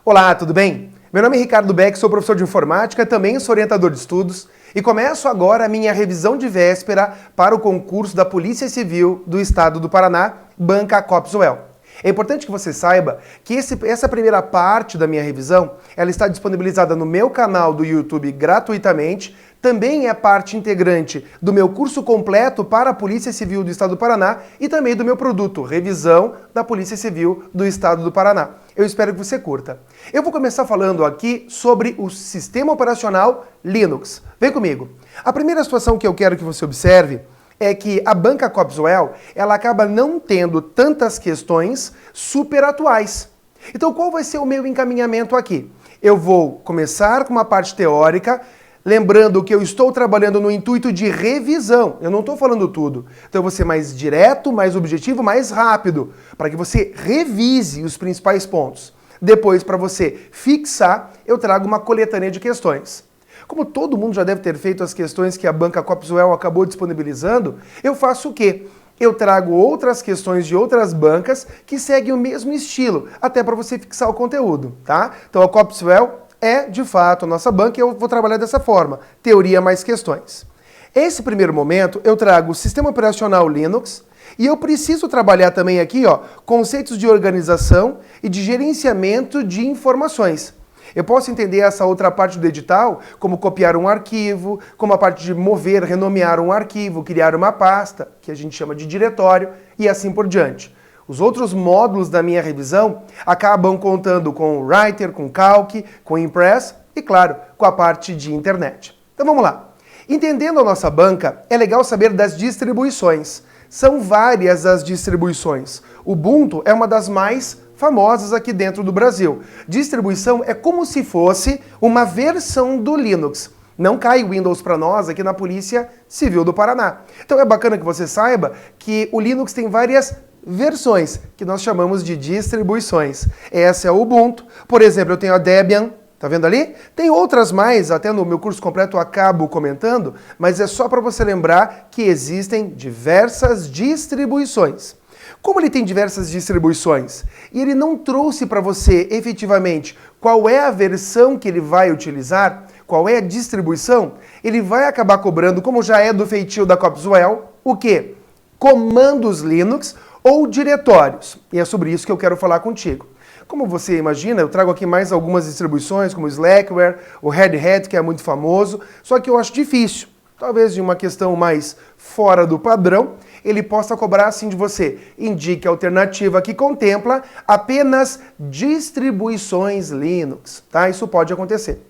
Olá, tudo bem? Meu nome é Ricardo Beck, sou professor de informática, também sou orientador de estudos e começo agora a minha revisão de véspera para o concurso da Polícia Civil do Estado do Paraná, Banca Copswell. É importante que você saiba que essa primeira parte da minha revisão, ela está disponibilizada no meu canal do YouTube gratuitamente, também é parte integrante do meu curso completo para a Polícia Civil do Estado do Paraná e também do meu produto, Revisão da Polícia Civil do Estado do Paraná. Eu espero que você curta. Eu vou começar falando aqui sobre o sistema operacional Linux. Vem comigo. A primeira situação que eu quero que você observe é que a Banca Copswell, ela acaba não tendo tantas questões super atuais. Então, qual vai ser o meu encaminhamento aqui? Eu vou começar com uma parte teórica, lembrando que eu estou trabalhando no intuito de revisão. Eu não estou falando tudo. Então eu vou ser mais direto, mais objetivo, mais rápido, para que você revise os principais pontos. Depois, para você fixar, eu trago uma coletânea de questões. Como todo mundo já deve ter feito as questões que a Banca Copswell acabou disponibilizando, eu faço o quê? Eu trago outras questões de outras bancas que seguem o mesmo estilo, até para você fixar o conteúdo, tá? Então a Copswell é, de fato, a nossa banca e eu vou trabalhar dessa forma, teoria mais questões. Esse primeiro momento eu trago o sistema operacional Linux e eu preciso trabalhar também aqui, conceitos de organização e de gerenciamento de informações. Eu posso entender essa outra parte do edital como copiar um arquivo, como a parte de mover, renomear um arquivo, criar uma pasta, que a gente chama de diretório, e assim por diante. Os outros módulos da minha revisão acabam contando com o Writer, com Calc, com Impress e, claro, com a parte de internet. Então vamos lá. Entendendo a nossa banca, é legal saber das distribuições. São várias as distribuições. O Ubuntu é uma das mais famosas aqui dentro do Brasil. Distribuição é como se fosse uma versão do Linux. Não cai Windows para nós aqui na Polícia Civil do Paraná. Então é bacana que você saiba que o Linux tem várias versões, que nós chamamos de distribuições. Essa é o Ubuntu. Por exemplo, eu tenho a Debian, tá vendo ali? Tem outras mais, até no meu curso completo eu acabo comentando, mas é só para você lembrar que existem diversas distribuições. Como ele tem diversas distribuições e ele não trouxe para você efetivamente qual é a versão que ele vai utilizar, qual é a distribuição, ele vai acabar cobrando, como já é do feitio da Copswell, o quê? Comandos Linux ou diretórios. E é sobre isso que eu quero falar contigo. Como você imagina, eu trago aqui mais algumas distribuições, como o Slackware, o Red Hat, que é muito famoso, só que eu acho difícil. Talvez de uma questão mais fora do padrão, ele possa cobrar assim de você. Indique a alternativa que contempla apenas distribuições Linux, tá? Isso pode acontecer.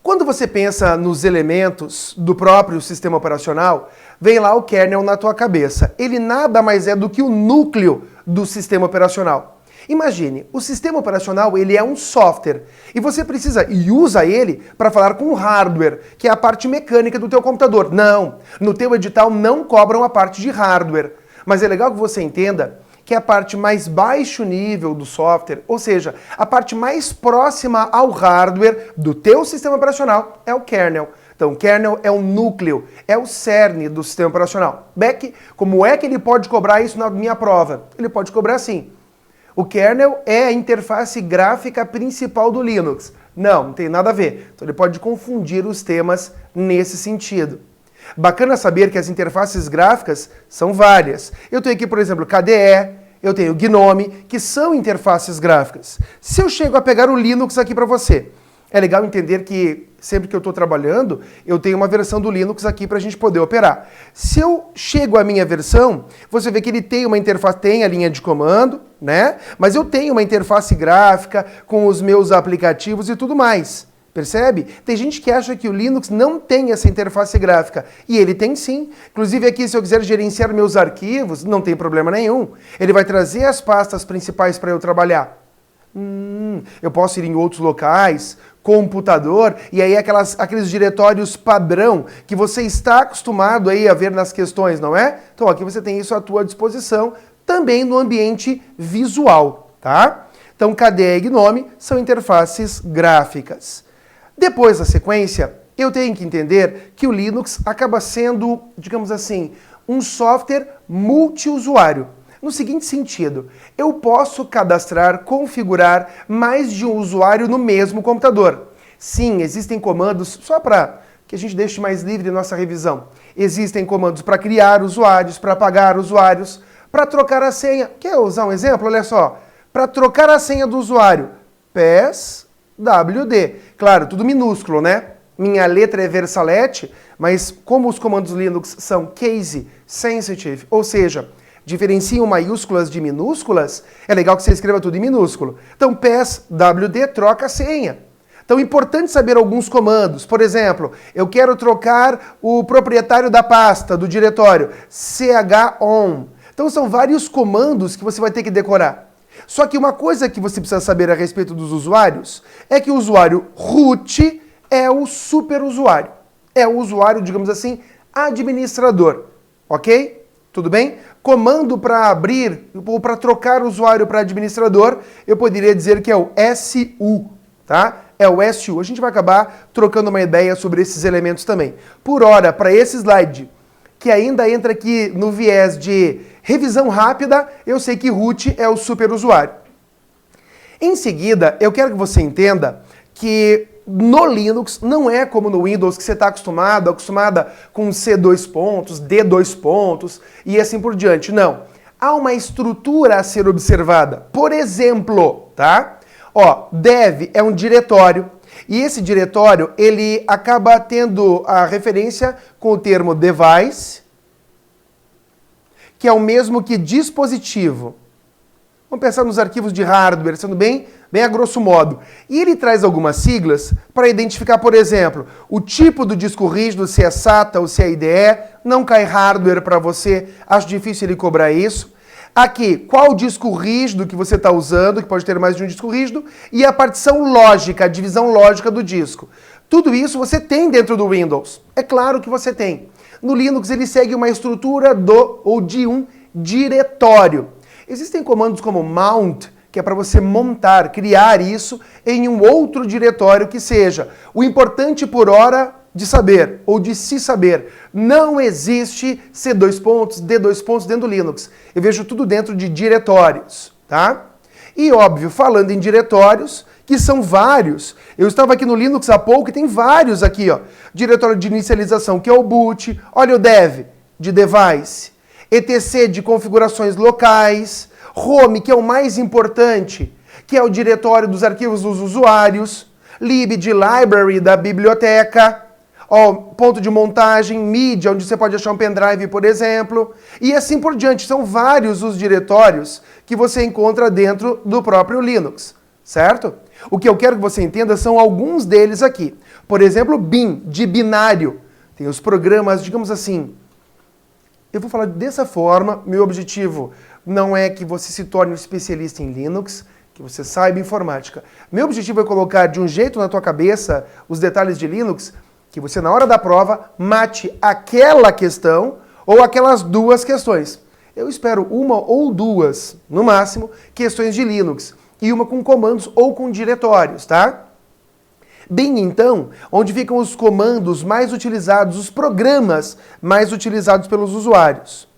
Quando você pensa nos elementos do próprio sistema operacional, vem lá o kernel na tua cabeça. Ele nada mais é do que o núcleo do sistema operacional. Imagine, o sistema operacional ele é um software e você precisa e usa ele para falar com o hardware, que é a parte mecânica do teu computador. Não, no teu edital não cobram a parte de hardware, mas é legal que você entenda que é a parte mais baixo nível do software, ou seja, a parte mais próxima ao hardware do teu sistema operacional é o kernel. Então, o kernel é o núcleo, é o cerne do sistema operacional. Beck, como é que ele pode cobrar isso na minha prova? Ele pode cobrar assim. O kernel é a interface gráfica principal do Linux. Não tem nada a ver. Então ele pode confundir os temas nesse sentido. Bacana saber que as interfaces gráficas são várias. Eu tenho aqui, por exemplo, KDE, eu tenho GNOME, que são interfaces gráficas. Se eu chego a pegar o Linux aqui para você, é legal entender que sempre que eu estou trabalhando, eu tenho uma versão do Linux aqui para a gente poder operar. Se eu chego à minha versão, você vê que ele tem uma interface, tem a linha de comando, né? Mas eu tenho uma interface gráfica com os meus aplicativos e tudo mais. Percebe? Tem gente que acha que o Linux não tem essa interface gráfica. E ele tem sim. Inclusive aqui, se eu quiser gerenciar meus arquivos, não tem problema nenhum. Ele vai trazer as pastas principais para eu trabalhar. Eu posso ir em outros locais, computador, e aí aqueles diretórios padrão que você está acostumado aí a ver nas questões, não é? Então aqui você tem isso à tua disposição, também no ambiente visual, tá? Então KDE e GNOME são interfaces gráficas. Depois da sequência, eu tenho que entender que o Linux acaba sendo, digamos assim, um software multiusuário. no seguinte sentido: eu posso cadastrar, configurar mais de um usuário no mesmo computador. Sim, existem comandos, só para que a gente deixe mais livre nossa revisão. Existem comandos para criar usuários, para apagar usuários, para trocar a senha. Quer usar um exemplo? Olha só. Para trocar a senha do usuário, PES-WD. Claro, tudo minúsculo, né? Minha letra é Versalete, mas como os comandos Linux são case sensitive, ou seja, diferenciam maiúsculas de minúsculas, é legal que você escreva tudo em minúsculo. Então, PES-WD troca a senha. Então, é importante saber alguns comandos. Por exemplo, eu quero trocar o proprietário da pasta, do diretório, chon. Então, são vários comandos que você vai ter que decorar. Só que uma coisa que você precisa saber a respeito dos usuários é que o usuário root é o superusuário. É o usuário, digamos assim, administrador. Ok? Tudo bem? Comando para abrir ou para trocar o usuário para administrador, eu poderia dizer que é o SU, tá? É o SU. A gente vai acabar trocando uma ideia sobre esses elementos também. Por hora, para esse slide, que ainda entra aqui no viés de revisão rápida, eu sei que root é o superusuário. Em seguida, eu quero que você entenda que no Linux não é como no Windows, que você está acostumada com C2 pontos, D2 pontos e assim por diante. Não. Há uma estrutura a ser observada. Por exemplo, tá? Ó, dev é um diretório e esse diretório ele acaba tendo a referência com o termo device, que é o mesmo que dispositivo. Vamos pensar nos arquivos de hardware, sendo bem a grosso modo. E ele traz algumas siglas para identificar, por exemplo, o tipo do disco rígido, se é SATA ou se é IDE. Não cai hardware para você, acho difícil ele cobrar isso. Aqui, qual disco rígido que você está usando, que pode ter mais de um disco rígido, e a partição lógica, a divisão lógica do disco. Tudo isso você tem dentro do Windows. É claro que você tem. No Linux ele segue uma estrutura de um diretório. Existem comandos como mount, que é para você montar, criar isso em um outro diretório que seja. O importante por hora de saber, ou de se saber, não existe C2 pontos, D2 pontos dentro do Linux. Eu vejo tudo dentro de diretórios, tá? E óbvio, falando em diretórios, que são vários. Eu estava aqui no Linux há pouco e tem vários aqui, ó. Diretório de inicialização, que é o boot. Olha o dev, de device. etc de configurações locais. Home, que é o mais importante, que é o diretório dos arquivos dos usuários. Lib, de library, da biblioteca. Ó, ponto de montagem, mídia, onde você pode achar um pendrive, por exemplo. E assim por diante. São vários os diretórios que você encontra dentro do próprio Linux, certo? O que eu quero que você entenda são alguns deles aqui. Por exemplo, bin, de binário. Tem os programas, digamos assim. Eu vou falar dessa forma. Meu objetivo não é que você se torne um especialista em Linux, que você saiba informática. Meu objetivo é colocar de um jeito na tua cabeça os detalhes de Linux, que você, na hora da prova, mate aquela questão ou aquelas duas questões. Eu espero uma ou duas, no máximo, questões de Linux. E uma com comandos ou com diretórios, tá? Bem, então, onde ficam os comandos mais utilizados, os programas mais utilizados pelos usuários.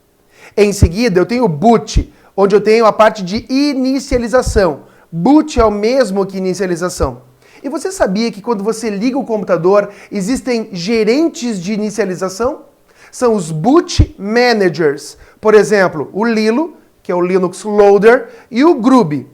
Em seguida, eu tenho o boot, onde eu tenho a parte de inicialização. Boot é o mesmo que inicialização. E você sabia que quando você liga o computador, existem gerentes de inicialização? São os boot managers. Por exemplo, o Lilo, que é o Linux Loader, e o Grub.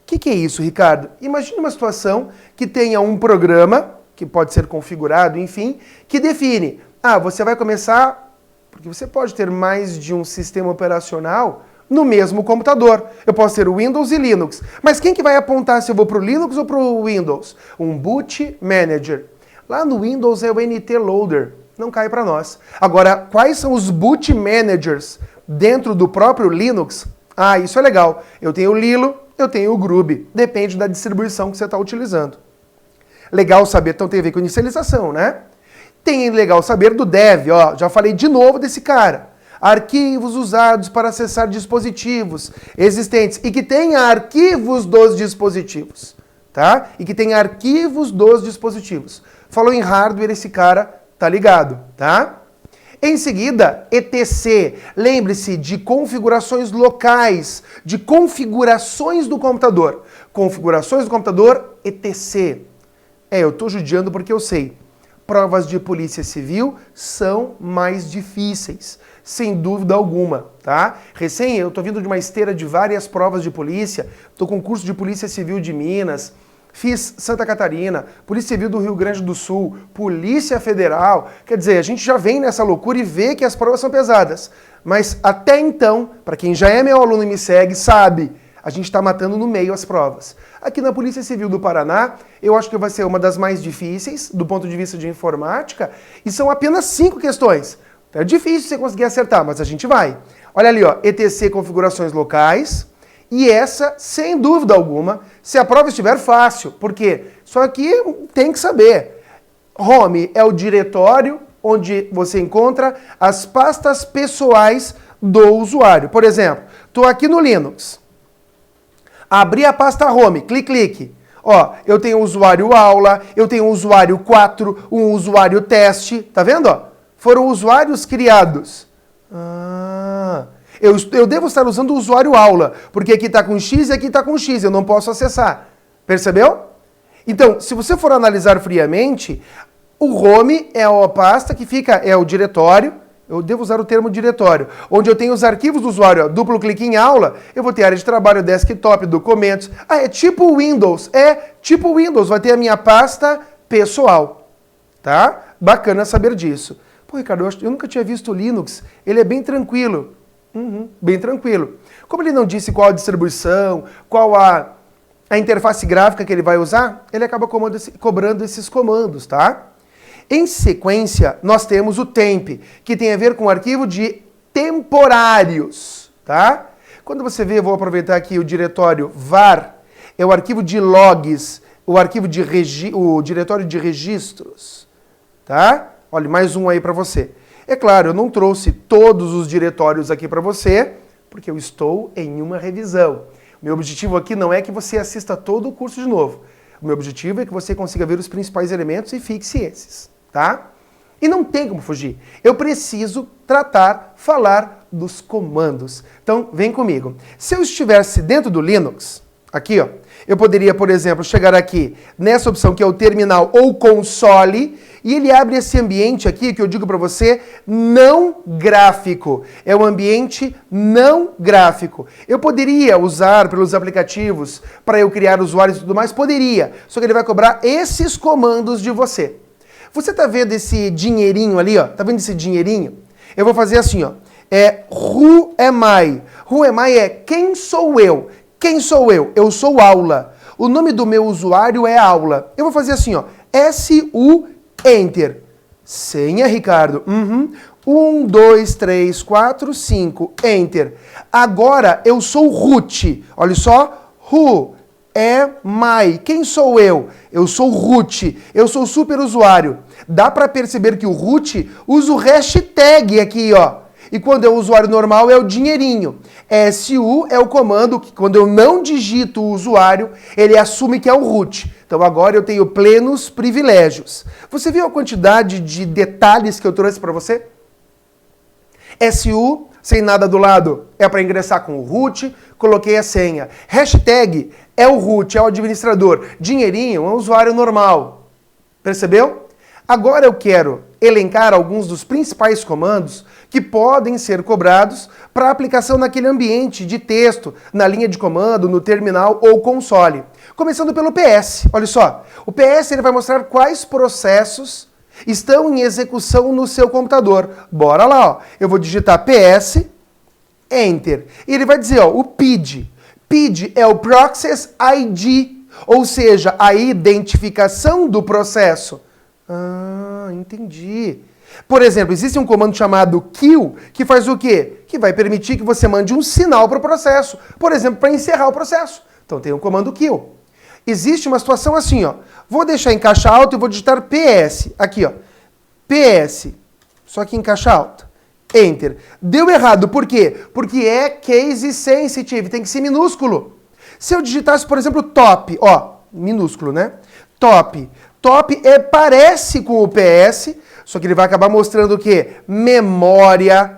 O que é isso, Ricardo? Imagine uma situação que tenha um programa, que pode ser configurado, enfim, que define, você vai começar, porque você pode ter mais de um sistema operacional no mesmo computador. Eu posso ter o Windows e Linux. Mas quem que vai apontar se eu vou para o Linux ou para o Windows? Um boot manager. Lá no Windows é o NT Loader. Não cai para nós. Agora, quais são os boot managers dentro do próprio Linux? Isso é legal. Eu tenho o Lilo, eu tenho o Grub. Depende da distribuição que você está utilizando. Legal saber, então tem a ver com inicialização, né? Tem legal saber do dev, já falei de novo desse cara. Arquivos usados para acessar dispositivos existentes e que tenha arquivos dos dispositivos, tá? E que tenha arquivos dos dispositivos. Falou em hardware, esse cara tá ligado, tá? Em seguida, ETC. Lembre-se de configurações locais, de configurações do computador. Configurações do computador, ETC. Eu estou judiando porque eu sei. Provas de polícia civil são mais difíceis, sem dúvida alguma, tá? Eu estou vindo de uma esteira de várias provas de polícia, estou com curso de Polícia Civil de Minas, fiz Santa Catarina, Polícia Civil do Rio Grande do Sul, Polícia Federal. Quer dizer, a gente já vem nessa loucura e vê que as provas são pesadas. Mas até então, para quem já é meu aluno e me segue, sabe, a gente está matando no meio as provas. Aqui na Polícia Civil do Paraná, eu acho que vai ser uma das mais difíceis, do ponto de vista de informática, e são apenas 5 questões. É difícil você conseguir acertar, mas a gente vai. Olha ali, ó, ETC configurações locais, e essa, sem dúvida alguma, se a prova estiver fácil, porque só que tem que saber. Home é o diretório onde você encontra as pastas pessoais do usuário. Por exemplo, estou aqui no Linux. Abri a pasta Home, clique. Ó, eu tenho o usuário aula, eu tenho o usuário 4, um usuário teste, tá vendo? Ó? Foram usuários criados. Eu devo estar usando o usuário aula, porque aqui está com X e aqui está com X, eu não posso acessar. Percebeu? Então, se você for analisar friamente, o Home é a pasta que fica, é o diretório, eu devo usar o termo diretório, onde eu tenho os arquivos do usuário, ó, duplo clique em aula, eu vou ter área de trabalho, desktop, documentos. É tipo Windows, vai ter a minha pasta pessoal, tá? Bacana saber disso. Pô, Ricardo, eu nunca tinha visto o Linux, ele é bem tranquilo. Bem tranquilo. Como ele não disse qual a distribuição, qual a interface gráfica que ele vai usar, ele acaba cobrando esses comandos, tá? Em sequência, nós temos o temp, que tem a ver com o arquivo de temporários, tá? Quando você vê, eu vou aproveitar aqui o diretório var, é o arquivo de logs, o diretório de registros, tá? Olha, mais um aí para você. É claro, eu não trouxe todos os diretórios aqui para você, porque eu estou em uma revisão. O meu objetivo aqui não é que você assista todo o curso de novo. O meu objetivo é que você consiga ver os principais elementos e fixe esses, tá? E não tem como fugir. Eu preciso falar dos comandos. Então, vem comigo. Se eu estivesse dentro do Linux, aqui, ó, eu poderia, por exemplo, chegar aqui nessa opção que é o terminal ou console, e ele abre esse ambiente aqui que eu digo para você, não gráfico. É um ambiente não gráfico. Eu poderia usar pelos aplicativos para eu criar usuários e tudo mais? Poderia. Só que ele vai cobrar esses comandos de você. Você tá vendo esse dinheirinho ali, ó? Tá vendo esse dinheirinho? Eu vou fazer assim, ó. Who am I? Who am I é quem sou eu? Quem sou eu? Eu sou aula. O nome do meu usuário é aula. Eu vou fazer assim, ó. SU Enter. Senha, Ricardo. 1, 2, 3, 4, 5. Enter. Agora eu sou root. Olha só. Who am I? Quem sou eu? Eu sou root. Eu sou super usuário. Dá para perceber que o root usa o hashtag aqui, ó. E quando é o usuário normal é o dinheirinho. SU é o comando que quando eu não digito o usuário, ele assume que é o root. Então agora eu tenho plenos privilégios. Você viu a quantidade de detalhes que eu trouxe para você? SU, sem nada do lado, é para ingressar com o root, coloquei a senha. Hashtag é o root, é o administrador. Dinheirinho é um usuário normal. Percebeu? Agora eu quero elencar alguns dos principais comandos que podem ser cobrados para aplicação naquele ambiente de texto, na linha de comando, no terminal ou console. Começando pelo PS. Olha só, o PS ele vai mostrar quais processos estão em execução no seu computador. Bora lá, ó. Eu vou digitar PS, Enter. E ele vai dizer, ó, o PID. PID é o Process ID, ou seja, a identificação do processo. Entendi. Por exemplo, existe um comando chamado kill, que faz o quê? Que vai permitir que você mande um sinal para o processo. Por exemplo, para encerrar o processo. Então tem o comando kill. Existe uma situação assim, ó. Vou deixar em caixa alta e vou digitar PS. Aqui, ó. PS. Só que em caixa alta. Enter. Deu errado. Por quê? Porque é case sensitive. Tem que ser minúsculo. Se eu digitasse, por exemplo, top. Ó, minúsculo, né? Top. Top parece com o PS, Só que ele vai acabar mostrando o quê? Memória.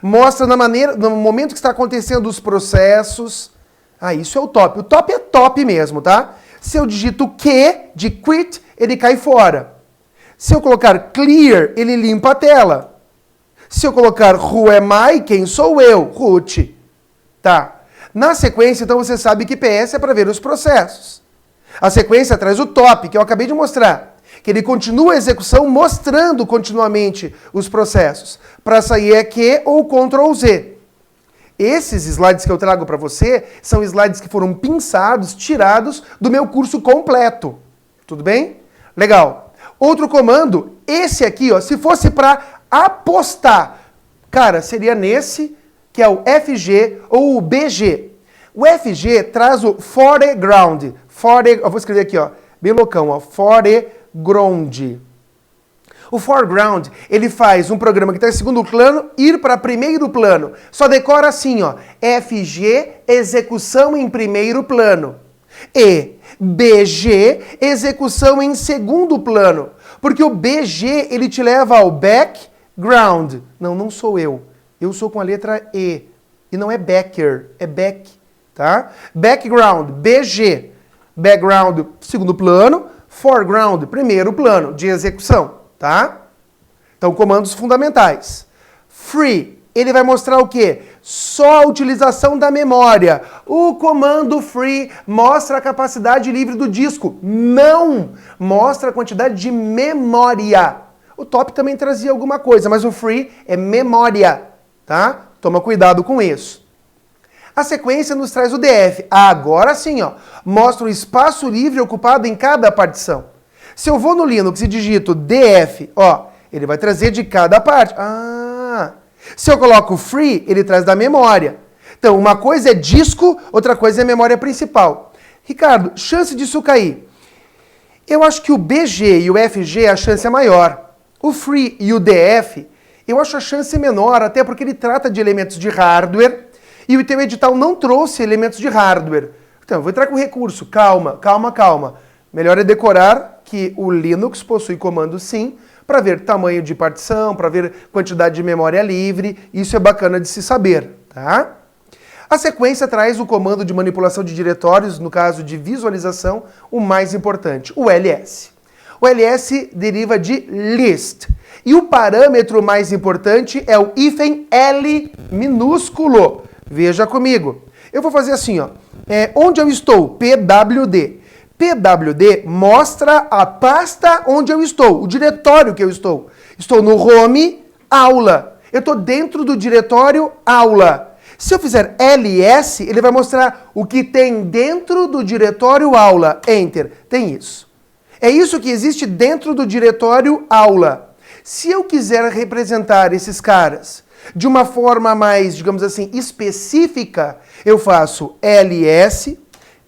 Mostra no momento que está acontecendo os processos. Isso é o top. O top é top mesmo, tá? Se eu digito Q de quit, ele cai fora. Se eu colocar clear, ele limpa a tela. Se eu colocar who am I, quem sou eu? Root. Tá. Na sequência, então, você sabe que PS é para ver os processos. A sequência traz o top, que eu acabei de mostrar. Que ele continua a execução mostrando continuamente os processos. Para sair é Q ou Ctrl Z. Esses slides que eu trago para você são slides que foram pinçados, tirados do meu curso completo. Tudo bem? Legal. Outro comando, esse aqui, ó, se fosse para apostar, cara, seria nesse, que é o FG ou o BG. O FG traz o foreground. Eu vou escrever aqui, ó, bem loucão, ó, foreground. O foreground, ele faz um programa que está em segundo plano ir para primeiro plano. Só decora assim, ó, FG, execução em primeiro plano. E BG, execução em segundo plano. Porque o BG, ele te leva ao background. Não sou eu. Eu sou com a letra E. E não é backer, é back, tá? Background, BG. Background, segundo plano. Foreground, primeiro plano de execução, tá? Então, comandos fundamentais. Free, ele vai mostrar o quê? Só a utilização da memória. O comando free mostra a capacidade livre do disco. Não mostra a quantidade de memória. O top também trazia alguma coisa, mas o free é memória, tá? Toma cuidado com isso. A sequência nos traz o DF. Agora sim, ó, mostra o espaço livre ocupado em cada partição. Se eu vou no Linux e digito DF, ó, ele vai trazer de cada parte. Se eu coloco free, ele traz da memória. Então, uma coisa é disco, outra coisa é memória principal. Ricardo, chance disso cair. Eu acho que o BG e o FG, a chance é maior. O free e o DF, eu acho a chance menor, até porque ele trata de elementos de hardware e o teu edital não trouxe elementos de hardware. Então, eu vou entrar com recurso. Calma. Melhor é decorar que o Linux possui comando sim, para ver tamanho de partição, para ver quantidade de memória livre. Isso é bacana de se saber, tá? A sequência traz o comando de manipulação de diretórios, no caso de visualização, o mais importante, o ls. O ls deriva de list. E o parâmetro mais importante é o hífen L minúsculo. Veja comigo. Eu vou fazer assim, ó. Onde eu estou? PWD. PWD mostra a pasta onde eu estou, o diretório que eu estou. Estou no home, aula. Eu estou dentro do diretório, aula. Se eu fizer ls, ele vai mostrar o que tem dentro do diretório aula. Enter. Tem isso. É isso que existe dentro do diretório aula. Se eu quiser representar esses caras de uma forma mais, digamos assim, específica, eu faço ls,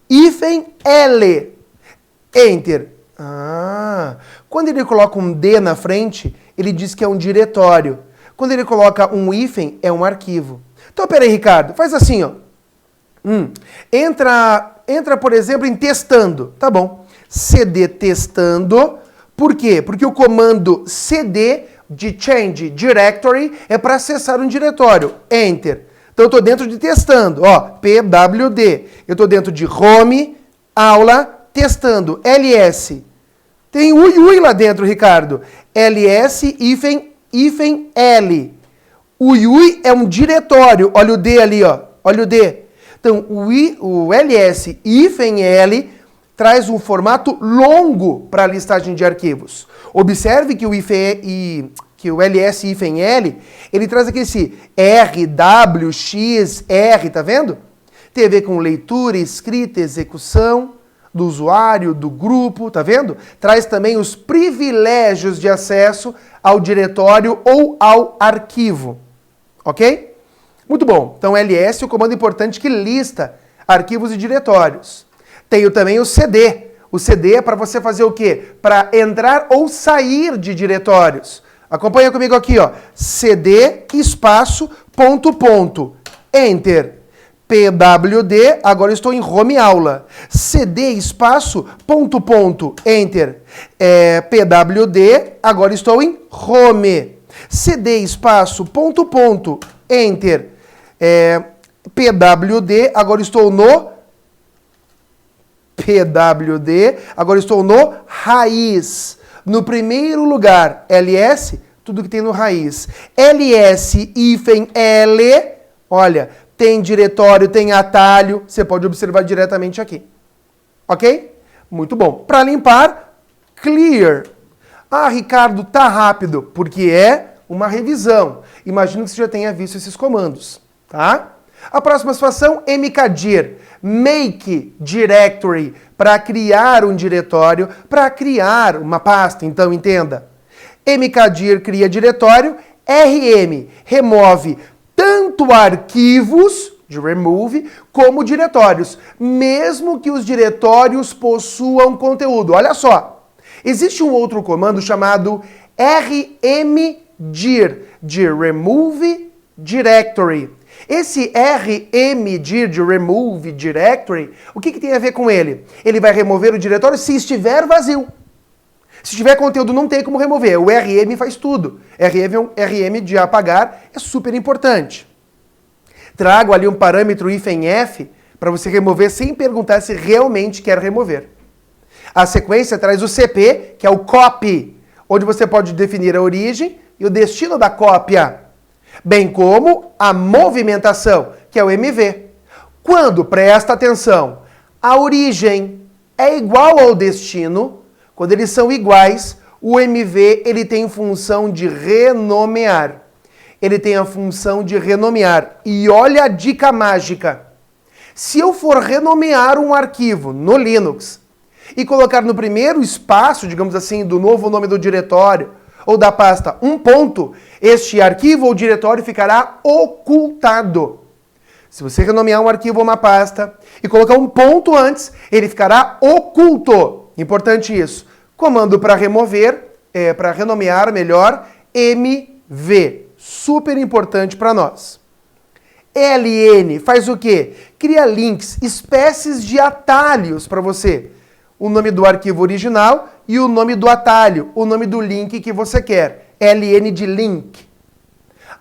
hífen L. Enter. Quando ele coloca um D na frente, ele diz que é um diretório. Quando ele coloca um hífen, é um arquivo. Então, peraí, Ricardo, faz assim, ó. Entra, por exemplo, em testando. Tá bom. CD testando. Por quê? Porque o comando CD de change directory é para acessar um diretório. Enter. Então, eu estou dentro de testando. Ó, PWD. Eu estou dentro de home, aula, testando. LS. Tem ui lá dentro, Ricardo. LS, hífen L. Ui é um diretório. Olha o D ali, ó. Olha o D. Então, o ls, hífen L, traz um formato longo para a listagem de arquivos. Observe que o ls-L, ele traz aqui esse R, W, X, R, tá vendo? Tem a ver com leitura, escrita, execução do usuário, do grupo, tá vendo? Traz também os privilégios de acesso ao diretório ou ao arquivo, ok? Muito bom. Então, ls é o comando importante que lista arquivos e diretórios. Tenho também o CD. O CD é para você fazer o quê? Para entrar ou sair de diretórios. Acompanha comigo aqui, ó. CD, espaço, ponto. Enter. PWD, agora estou em home aula. CD espaço, ponto, ponto, enter. PWD, agora estou em home. CD espaço, ponto, ponto, enter. PWD, agora estou no PWD, agora estou no raiz. No primeiro lugar, LS, tudo que tem no raiz. LS, hífen, L, olha, tem diretório, tem atalho, você pode observar diretamente aqui. Ok? Muito bom. Para limpar, clear. Ah, Ricardo, tá rápido, porque é uma revisão. Imagino que você já tenha visto esses comandos, tá? A próxima situação, mkdir, make directory, para criar um diretório, para criar uma pasta, então entenda. Mkdir cria diretório, rm remove tanto arquivos, de remove, como diretórios, mesmo que os diretórios possuam conteúdo. Olha só, existe um outro comando chamado rmdir, de remove directory. Esse rmdir, de remove directory, o que tem a ver com ele? Ele vai remover o diretório se estiver vazio. Se tiver conteúdo, não tem como remover. O RM faz tudo. RM de apagar é super importante. Trago ali um parâmetro -f para você remover sem perguntar se realmente quer remover. A sequência traz o CP, que é o copy, onde você pode definir a origem e o destino da cópia, bem como a movimentação, que é o MV. Quando, presta atenção, a origem é igual ao destino, quando eles são iguais, o MV ele tem função de renomear. Ele tem a função de renomear. E olha a dica mágica. Se eu for renomear um arquivo no Linux e colocar no primeiro espaço, digamos assim, do novo nome do diretório ou da pasta um ponto, este arquivo ou diretório ficará ocultado. Se você renomear um arquivo ou uma pasta e colocar um ponto antes, ele ficará oculto. Importante isso. Comando para remover, para renomear melhor, MV. Super importante para nós. LN faz o quê? Cria links, espécies de atalhos para você. O nome do arquivo original e o nome do atalho, o nome do link que você quer. LN de link.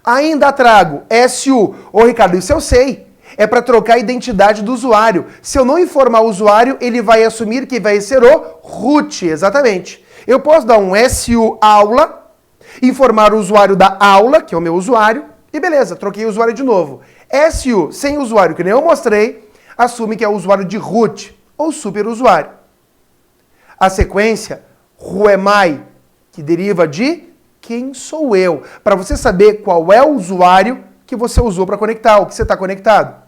Ainda trago SU. Ô Ricardo, isso eu sei. É para trocar a identidade do usuário. Se eu não informar o usuário, ele vai assumir que vai ser o root. Exatamente. Eu posso dar um SU aula, informar o usuário da aula, que é o meu usuário, e beleza, troquei o usuário de novo. SU sem usuário, que nem eu mostrei, assume que é o usuário de root, ou superusuário. A sequência, who am I, que deriva de quem sou eu, para você saber qual é o usuário que você usou para conectar, o que você está conectado.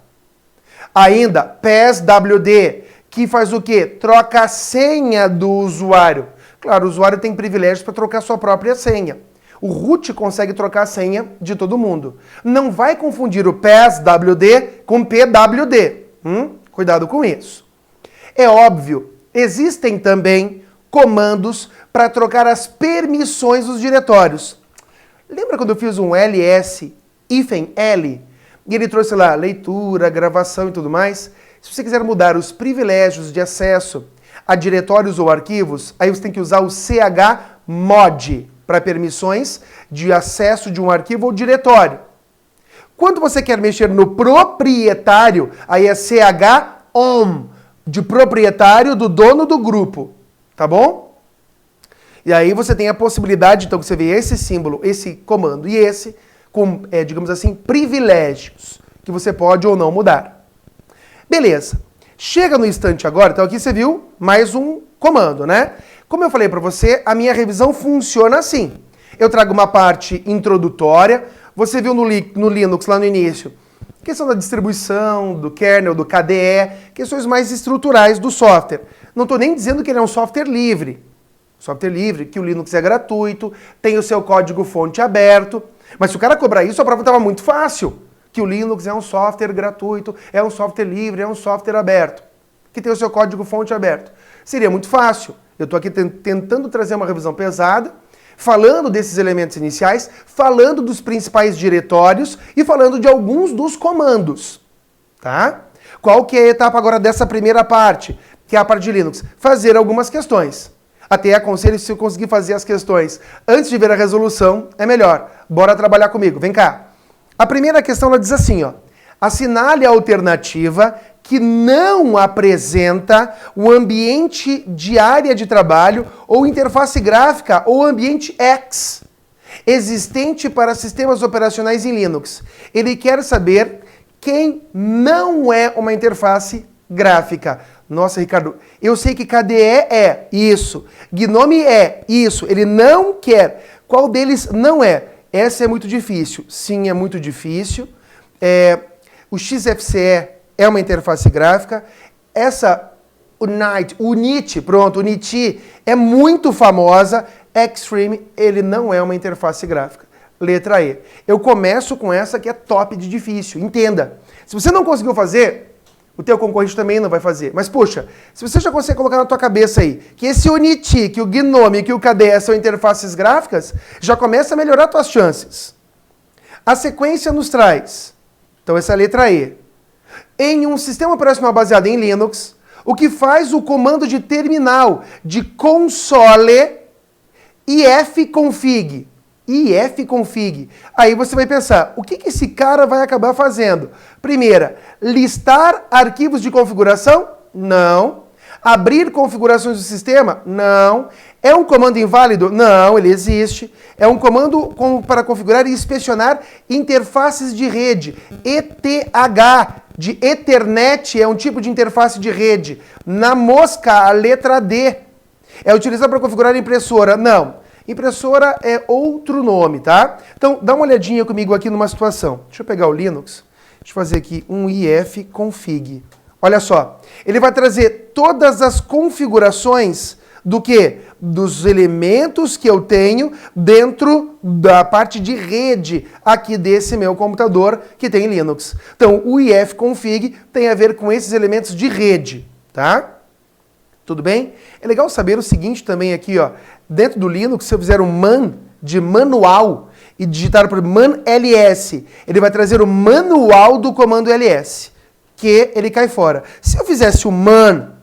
Ainda, passwd, que faz o quê? Troca a senha do usuário. Claro, o usuário tem privilégios para trocar sua própria senha. O root consegue trocar a senha de todo mundo. Não vai confundir o passwd com pwd. Cuidado com isso. É óbvio, existem também comandos para trocar as permissões dos diretórios. Lembra quando eu fiz um ls -l? E ele trouxe lá leitura, gravação e tudo mais. Se você quiser mudar os privilégios de acesso a diretórios ou arquivos, aí você tem que usar o chmod para permissões de acesso de um arquivo ou diretório. Quando você quer mexer no proprietário, aí é chom, de proprietário do dono do grupo, tá bom? E aí você tem a possibilidade, então, que você vê esse símbolo, esse comando e esse, com, digamos assim, privilégios, que você pode ou não mudar. Beleza. Chega no instante agora, então aqui você viu mais um comando, né? Como eu falei para você, a minha revisão funciona assim. Eu trago uma parte introdutória, você viu no Linux lá no início, questão da distribuição, do kernel, do KDE, questões mais estruturais do software. Não estou nem dizendo que ele é um software livre. Software livre, que o Linux é gratuito, tem o seu código-fonte aberto. Mas se o cara cobrar isso, a prova estava muito fácil. Que o Linux é um software gratuito, é um software livre, é um software aberto. Que tem o seu código-fonte aberto. Seria muito fácil. Eu estou aqui tentando trazer uma revisão pesada, falando desses elementos iniciais, falando dos principais diretórios e falando de alguns dos comandos. tá? Qual que é a etapa agora dessa primeira parte, que é a parte de Linux? Fazer algumas questões. Até aconselho, se eu conseguir fazer as questões antes de ver a resolução, é melhor. Bora trabalhar comigo, vem cá. A primeira questão, ela diz assim, ó. Assinale a alternativa que não apresenta o ambiente de área de trabalho ou interface gráfica ou ambiente X existente para sistemas operacionais em Linux. Ele quer saber quem não é uma interface gráfica. Nossa, Ricardo, eu sei que KDE é isso, GNOME é isso, ele não quer. Qual deles não é? Essa é muito difícil. Sim, é muito difícil. O XFCE é uma interface gráfica. Essa Unity, pronto, Unity é muito famosa. Xtreme, ele não é uma interface gráfica. Letra E. Eu começo com essa que é top de difícil. Entenda. Se você não conseguiu fazer, o teu concorrente também não vai fazer. Mas, puxa, se você já consegue colocar na tua cabeça aí que esse Unity, que o GNOME, que o KDE são interfaces gráficas, já começa a melhorar tuas chances. A sequência nos traz. Então, essa é a letra E. Em um sistema operacional baseado em Linux, o que faz o comando de terminal de console ifconfig. ifconfig. Aí você vai pensar, o que esse cara vai acabar fazendo? Primeira, listar arquivos de configuração? Não. Abrir configurações do sistema? Não. É um comando inválido? Não, ele existe. É um comando para configurar e inspecionar interfaces de rede. ETH, de Ethernet, é um tipo de interface de rede. Na mosca, a letra D. É utilizado para configurar impressora? Não. Impressora é outro nome, tá? Então, dá uma olhadinha comigo aqui numa situação. Deixa eu pegar o Linux. Deixa eu fazer aqui um ifconfig. Olha só. Ele vai trazer todas as configurações do quê? Dos elementos que eu tenho dentro da parte de rede aqui desse meu computador que tem Linux. Então, o ifconfig tem a ver com esses elementos de rede, tá? Tudo bem? É legal saber o seguinte também aqui, ó. Dentro do Linux, se eu fizer um man de manual e digitar por man ls, ele vai trazer o manual do comando ls, que ele cai fora. Se eu fizesse o man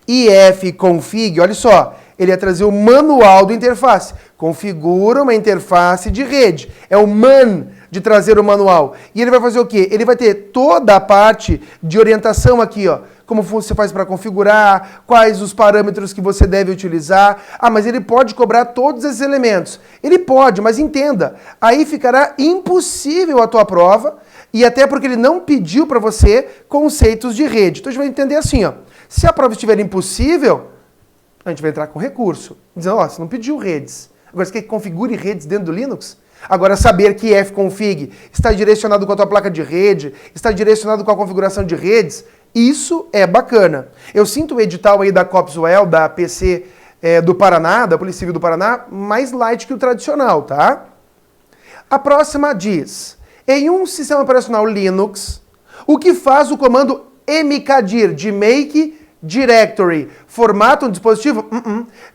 ifconfig, olha só, ele ia trazer o manual do interface. Configura uma interface de rede. É o man de trazer o manual. E ele vai fazer o quê? Ele vai ter toda a parte de orientação aqui, ó. Como você faz para configurar, quais os parâmetros que você deve utilizar. Ah, mas ele pode cobrar todos esses elementos. Ele pode, mas entenda, aí ficará impossível a tua prova, e até porque ele não pediu para você conceitos de rede. Então a gente vai entender assim, ó. Se a prova estiver impossível, a gente vai entrar com recurso. Dizendo, ó, você não pediu redes. Agora você quer que configure redes dentro do Linux? Agora, saber que ifconfig está direcionado com a tua placa de rede, está direcionado com a configuração de redes, isso é bacana. Eu sinto o edital aí da Copswell, da PC do Paraná, da Polícia Civil do Paraná, mais light que o tradicional, tá? A próxima diz, em um sistema operacional Linux, o que faz o comando mkdir, de make directory, formata um dispositivo?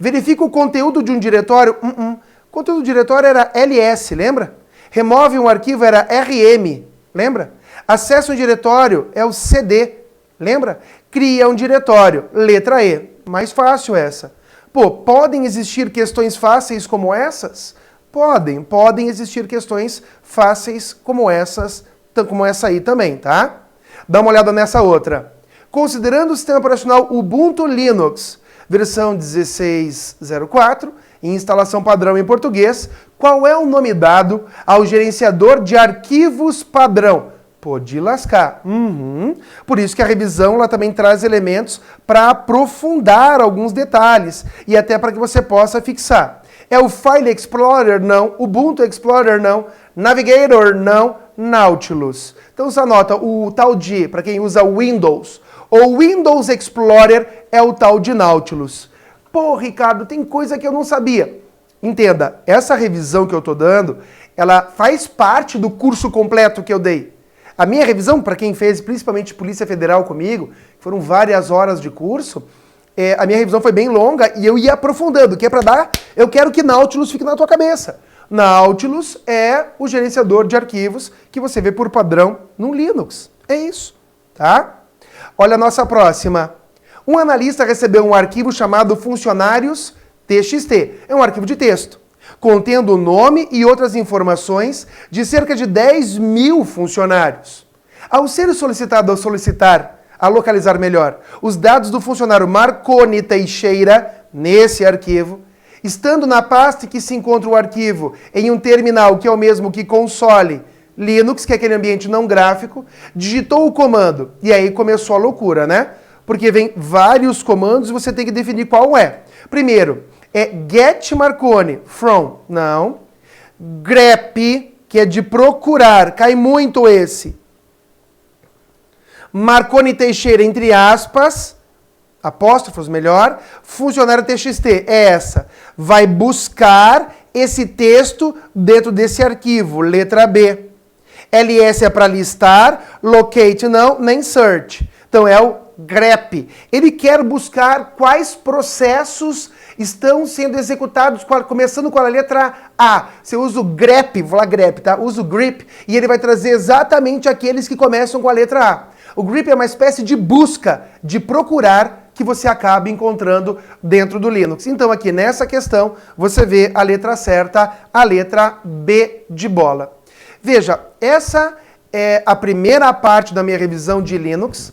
Verifica o conteúdo de um diretório? O conteúdo do diretório era ls, lembra? Remove um arquivo era rm, lembra? Acessa um diretório é o cd, lembra? Cria um diretório, letra E. Mais fácil essa. Pô, podem existir questões fáceis como essas? Podem existir questões fáceis como essas, como essa aí também, tá? Dá uma olhada nessa outra. Considerando o sistema operacional Ubuntu Linux, versão 16.04, em instalação padrão em português, qual é o nome dado ao gerenciador de arquivos padrão? Pô, de lascar. Por isso que a revisão ela também traz elementos para aprofundar alguns detalhes e até para que você possa fixar. É o File Explorer? Não. Ubuntu Explorer? Não. Navigator? Não. Nautilus. Então você anota o tal de, para quem usa Windows, ou Windows Explorer é o tal de Nautilus. Pô, Ricardo, tem coisa que eu não sabia. Entenda, essa revisão que eu estou dando, ela faz parte do curso completo que eu dei. A minha revisão, para quem fez principalmente Polícia Federal comigo, foram várias horas de curso, a minha revisão foi bem longa e eu ia aprofundando, que é para dar, eu quero que Nautilus fique na tua cabeça. Nautilus é o gerenciador de arquivos que você vê por padrão no Linux. É isso. tá? Olha a nossa próxima. Um analista recebeu um arquivo chamado funcionários TXT. É um arquivo de texto, contendo o nome e outras informações de cerca de 10 mil funcionários. Ao ser solicitado a localizar melhor os dados do funcionário Marconi Teixeira nesse arquivo, estando na pasta que se encontra o arquivo em um terminal que é o mesmo que console Linux, que é aquele ambiente não gráfico, digitou o comando e aí começou a loucura, né? Porque vem vários comandos e você tem que definir qual é. Primeiro, é get Marconi from, não. grep, que é de procurar, cai muito esse. Marconi Teixeira, entre aspas, apóstrofos melhor, funcionário TXT, é essa. Vai buscar esse texto dentro desse arquivo, letra B. ls é para listar, locate não, nem search. Então é o grep. Ele quer buscar quais processos estão sendo executados, começando com a letra A. Você usa o grep, vou lá grep, tá? Usa o grep e ele vai trazer exatamente aqueles que começam com a letra A. O grep é uma espécie de busca, de procurar, que você acaba encontrando dentro do Linux. Então aqui nessa questão você vê a letra certa, a letra B de bola. Veja, essa é a primeira parte da minha revisão de Linux.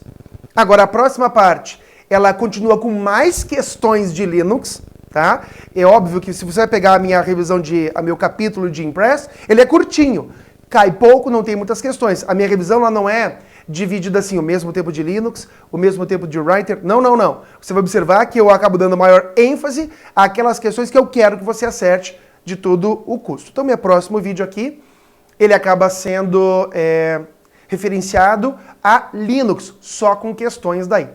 Agora a próxima parte, ela continua com mais questões de Linux, tá? É óbvio que se você vai pegar a minha revisão meu capítulo de Impress, ele é curtinho, cai pouco, não tem muitas questões. A minha revisão ela não é dividida assim, o mesmo tempo de Linux, o mesmo tempo de Writer. Não, não, não. Você vai observar que eu acabo dando maior ênfase àquelas questões que eu quero que você acerte de todo o curso. Então, meu próximo vídeo aqui, ele acaba sendo referenciado a Linux, só com questões daí,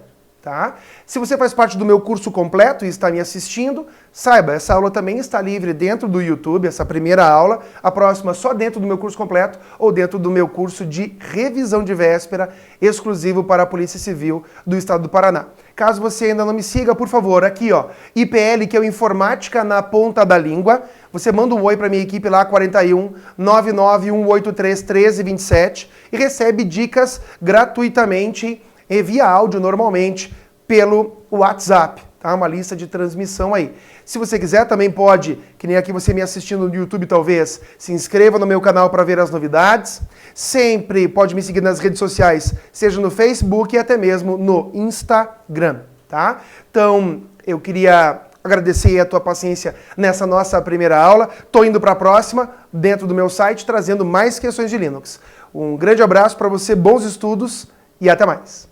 tá? Se você faz parte do meu curso completo e está me assistindo, saiba, essa aula também está livre dentro do YouTube, essa primeira aula, a próxima só dentro do meu curso completo ou dentro do meu curso de revisão de véspera, exclusivo para a Polícia Civil do Estado do Paraná. Caso você ainda não me siga, por favor, aqui ó, IPL, que é o Informática na Ponta da Língua, você manda um oi para minha equipe lá, 41 99183 1327 e recebe dicas gratuitamente via áudio normalmente pelo WhatsApp, tá? Uma lista de transmissão aí. Se você quiser também pode, que nem aqui você me assistindo no YouTube talvez, se inscreva no meu canal para ver as novidades. Sempre pode me seguir nas redes sociais, seja no Facebook e até mesmo no Instagram, tá? Então, eu queria agradecer a tua paciência nessa nossa primeira aula. Tô indo para a próxima, dentro do meu site, trazendo mais questões de Linux. Um grande abraço para você, bons estudos e até mais.